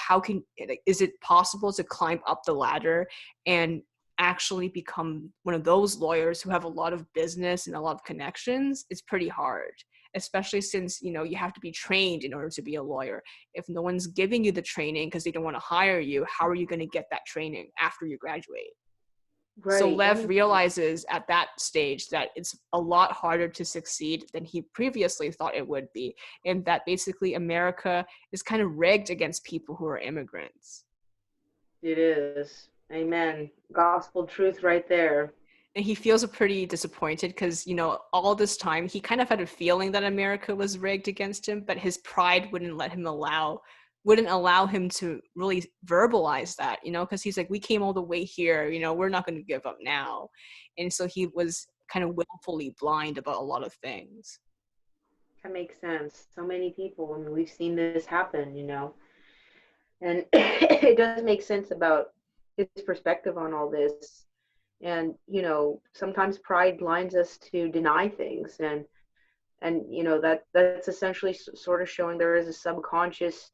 is it possible to climb up the ladder and actually become one of those lawyers who have a lot of business and a lot of connections? It's pretty hard, especially since, you have to be trained in order to be a lawyer. If no one's giving you the training because they don't want to hire you, how are you going to get that training after you graduate? So Right. Lev realizes at that stage that it's a lot harder to succeed than he previously thought it would be, and that basically America is kind of rigged against people who are immigrants. It is. Amen. Gospel truth right there. And he feels pretty disappointed because, all this time he kind of had a feeling that America was rigged against him, but his pride wouldn't allow him to really verbalize that, because he's like, we came all the way here, we're not going to give up now. And so he was kind of willfully blind about a lot of things. That makes sense. So many people, I mean, we've seen this happen, and it does make sense about his perspective on all this. And sometimes pride blinds us to deny things, and that's essentially sort of showing there is a subconscious,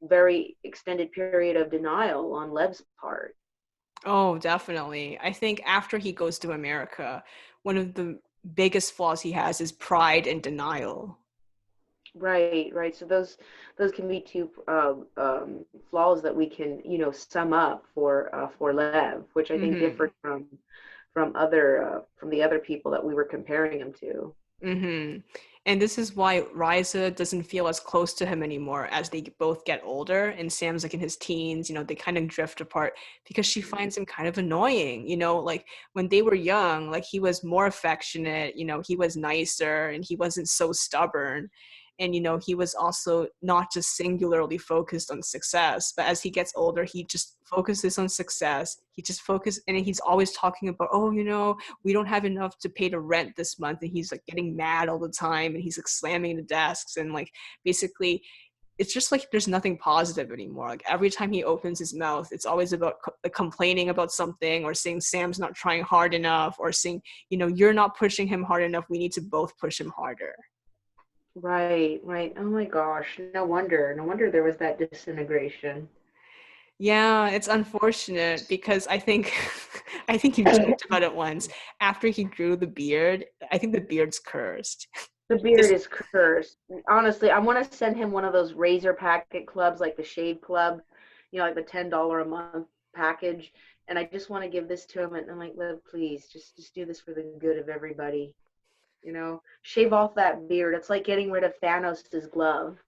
very extended period of denial on Lev's part. Oh, definitely. I think after he goes to America, one of the biggest flaws he has is pride and denial. Right, right. So those can be two flaws that we can sum up for Lev, which I think Mm-hmm. differed from the other people that we were comparing him to. Mm-hmm. And this is why Riza doesn't feel as close to him anymore as they both get older. And Sam's like in his teens, they kind of drift apart because she finds him kind of annoying. Like when they were young, like he was more affectionate, he was nicer and he wasn't so stubborn. And, he was also not just singularly focused on success, but as he gets older, he just focuses on success. And he's always talking about, oh, we don't have enough to pay the rent this month, and he's like getting mad all the time and he's like slamming the desks and like basically it's just like there's nothing positive anymore. Like every time he opens his mouth, it's always about complaining about something or saying Sam's not trying hard enough or saying, you're not pushing him hard enough, we need to both push him harder. Right, right. Oh my gosh. No wonder. No wonder there was that disintegration. Yeah, it's unfortunate because I think I think you joked about it once. After he grew the beard, I think the beard's cursed. The He beard just is cursed. Honestly, I want to send him one of those razor packet clubs, like the Shave Club, like the $10 a month package. And I just want to give this to him, and I'm like, Liv, please, just do this for the good of everybody. Shave off that beard. It's like getting rid of Thanos' glove.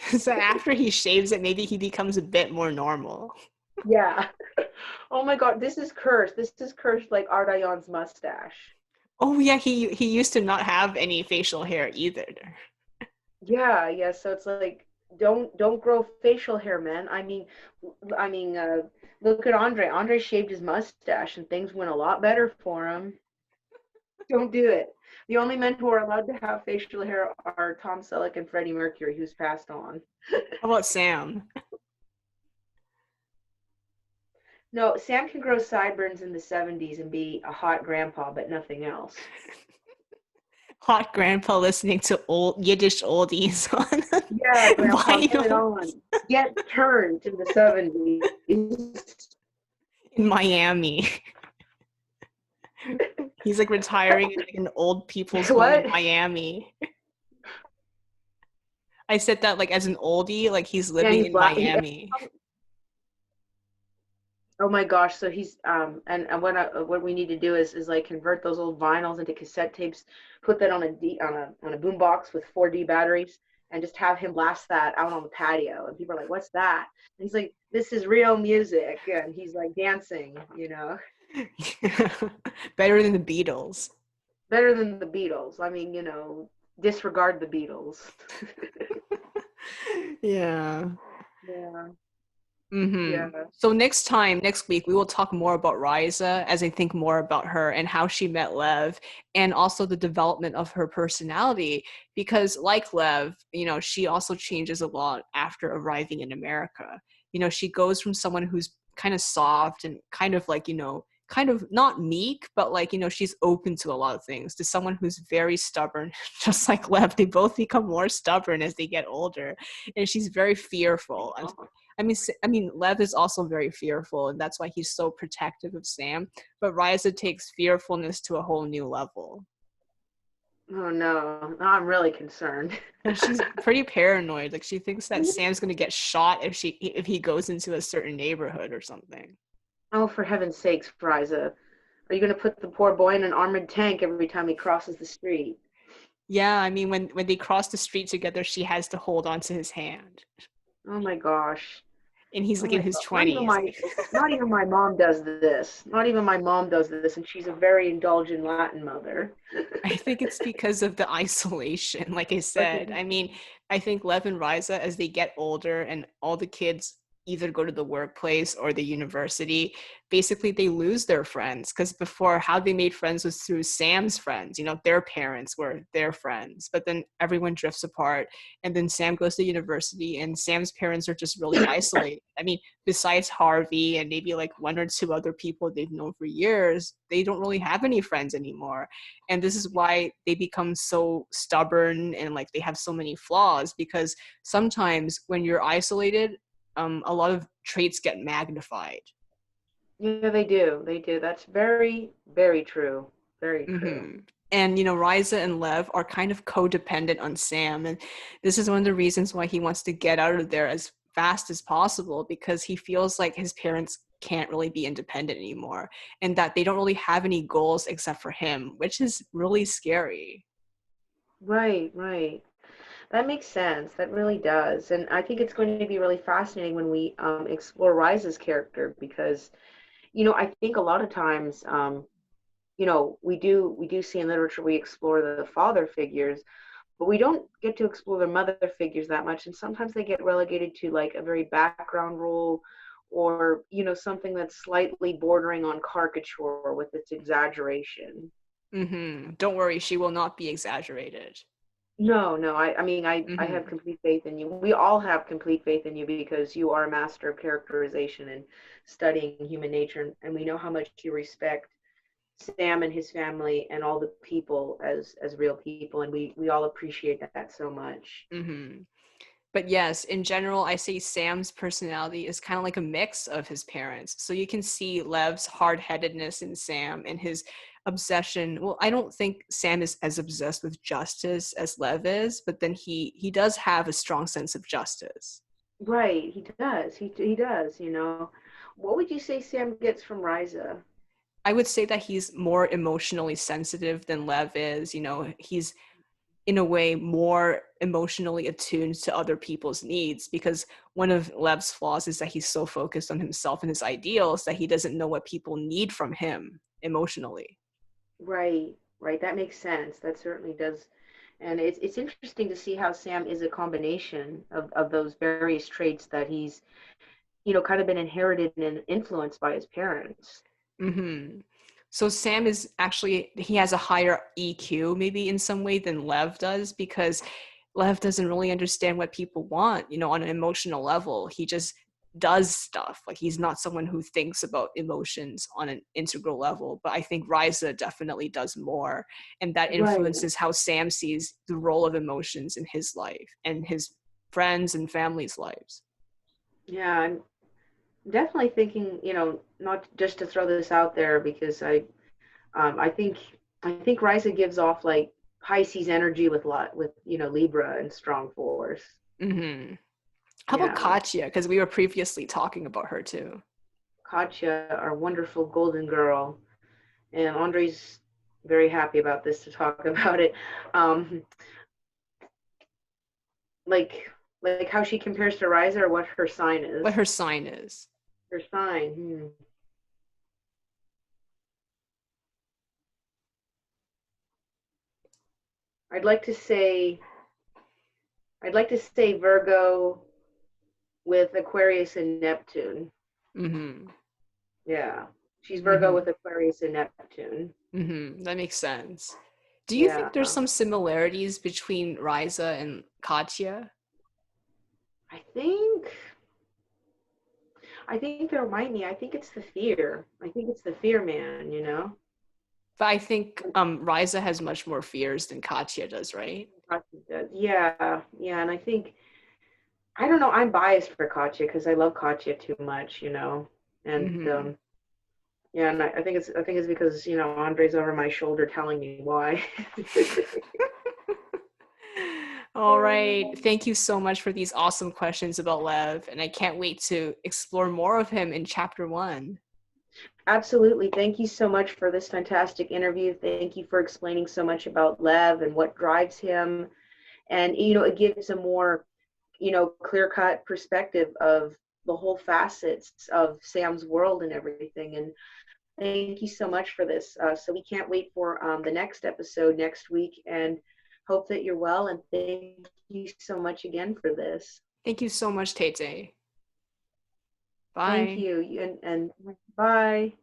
so after he shaves it, maybe he becomes a bit more normal. Yeah. Oh my God, this is cursed. This is cursed like Ardalion's mustache. Oh yeah, he used to not have any facial hair either. Yeah, yeah. So it's like don't grow facial hair, man. I mean, Look at Andre. Andre shaved his mustache and things went a lot better for him. Don't do it. The only men who are allowed to have facial hair are Tom Selleck and Freddie Mercury, who's passed on. How about Sam? No, Sam can grow sideburns in the 70s and be a hot grandpa, but nothing else. Hot grandpa listening to old Yiddish oldies on Yeah, grandpa, get it vinyl on. Get turned in the 70s. in Miami. He's like retiring in like an old people's home in What? Miami. I said that like as an oldie, like he's Yeah, living he's in black. Miami. Oh my gosh! So he's and what we need to do is like convert those old vinyls into cassette tapes, put that on a boom box with 4D batteries, and just have him blast that out on the patio. And people are like, "What's that?" And he's like, "This is real music," and he's like dancing, you know. Better than the Beatles. Better than the Beatles. I mean, you know, disregard the Beatles. Yeah. Yeah, Mm-hmm. yeah. So next week, we will talk more about Riza as I think more about her and how she met Lev and also the development of her personality. Because like Lev, you know, she also changes a lot after arriving in America. You know, she goes from someone who's kind of soft and kind of like, you know, kind of not meek, but like, you know, she's open to a lot of things to someone who's very stubborn, just like Lev. They both become more stubborn as they get older. And she's very fearful. I mean, Lev is also very fearful, and that's why he's so protective of Sam. But Ryza takes fearfulness to a whole new level. Oh no, now I'm really concerned. And she's pretty paranoid. Like she thinks that Sam's gonna get shot if he goes into a certain neighborhood or something. Oh, for heaven's sakes, Friza. Are you going to put the poor boy in an armored tank every time he crosses the street? Yeah, I mean, when they cross the street together, she has to hold onto his hand, Oh my gosh. and he's Oh like in my his god. 20s. Not even my mom does this. Not even my mom does this, and she's a very indulgent Latin mother. I think it's because of the isolation. Like I said, I mean, I think Lev and Riza, as they get older and all the kids either go to the workplace or the university, basically they lose their friends. Because before, how they made friends was through Sam's friends. You know, their parents were their friends, but then everyone drifts apart. And then Sam goes to university, and Sam's parents are just really isolated. I mean, besides Harvey and maybe like one or two other people they've known for years, they don't really have any friends anymore. And this is why they become so stubborn and like they have so many flaws, because sometimes when you're isolated, a lot of traits get magnified. Yeah, they do. They do. That's very, very true. Very true. And you know, Riza and Lev are kind of codependent on Sam, and this is one of the reasons why he wants to get out of there as fast as possible, because he feels like his parents can't really be independent anymore and that they don't really have any goals except for him, which is really scary. Right, right. That makes sense. That really does. And I think it's going to be really fascinating when we explore Rise's character because, you know, I think a lot of times, you know, we do see in literature we explore the father figures, but we don't get to explore the mother figures that much. And sometimes they get relegated to like a very background role or, you know, something that's slightly bordering on caricature with its exaggeration. Don't worry, she will not be exaggerated. No, no. I mean, I have hmm complete faith in you. We all have complete faith in you because you are a master of characterization and studying human nature, and we know how much you respect Sam and his family and all the people as real people, and we all appreciate that so much. hmm But yes, in general, I say Sam's personality is kind of like a mix of his parents. So you can see Lev's hard-headedness in Sam and his obsession. Well, I don't think Sam is as obsessed with justice as Lev is, but then he does have a strong sense of justice. Right, he does. He does. You know, what would you say Sam gets from Riza? I would say that he's more emotionally sensitive than Lev is. You know, he's in a way more emotionally attuned to other people's needs, because one of Lev's flaws is that he's so focused on himself and his ideals that he doesn't know what people need from him emotionally. Right, right. That makes sense. That certainly does. And it's interesting to see how Sam is a combination of those various traits that he's kind of been inherited and influenced by his parents. Mm-hmm. So Sam is actually, he has a higher EQ maybe in some way than Lev does, because Lev doesn't really understand what people want, on an emotional level. He just does stuff. Like, he's not someone who thinks about emotions on an integral level. But I think Riza definitely does more. And that Right. influences how Sam sees the role of emotions in his life and his friends and family's lives. Yeah, I'm definitely thinking, not just to throw this out there because I think Risa gives off like Pisces energy with Libra and strong force. Mm-hmm. How about Yeah. Katya? Because we were previously talking about her too. Katya, our wonderful golden girl, and Andre's very happy about this to talk about it. Um, like how she compares to Risa or what her sign What is. her sign is. Her sign. I'd like to say Virgo with Aquarius and Neptune. Mm-hmm. Yeah. She's Virgo Mm-hmm. with Aquarius and Neptune. Mm-hmm. That makes sense. Do you Yeah. think there's some similarities between Riza and Katya? I think they remind me. I think it's the fear. I think it's the fear man. But I think Riza has much more fears than Katya does, right? Katya does. Yeah, yeah, and I don't know. I'm biased for Katya because I love Katya too much. And Mm-hmm. yeah, and I think it's because Andre's over my shoulder telling me why. All right. Thank you so much for these awesome questions about Lev, and I can't wait to explore more of him in chapter 1. Absolutely. Thank you so much for this fantastic interview. Thank you for explaining so much about Lev and what drives him. And it gives a more clear-cut perspective of the whole facets of Sam's world and everything. And thank you so much for this. So we can't wait for the next episode next week, and hope that you're well. And thank you so much again for this. Thank you so much, Tete. Thank Bye. you. And bye.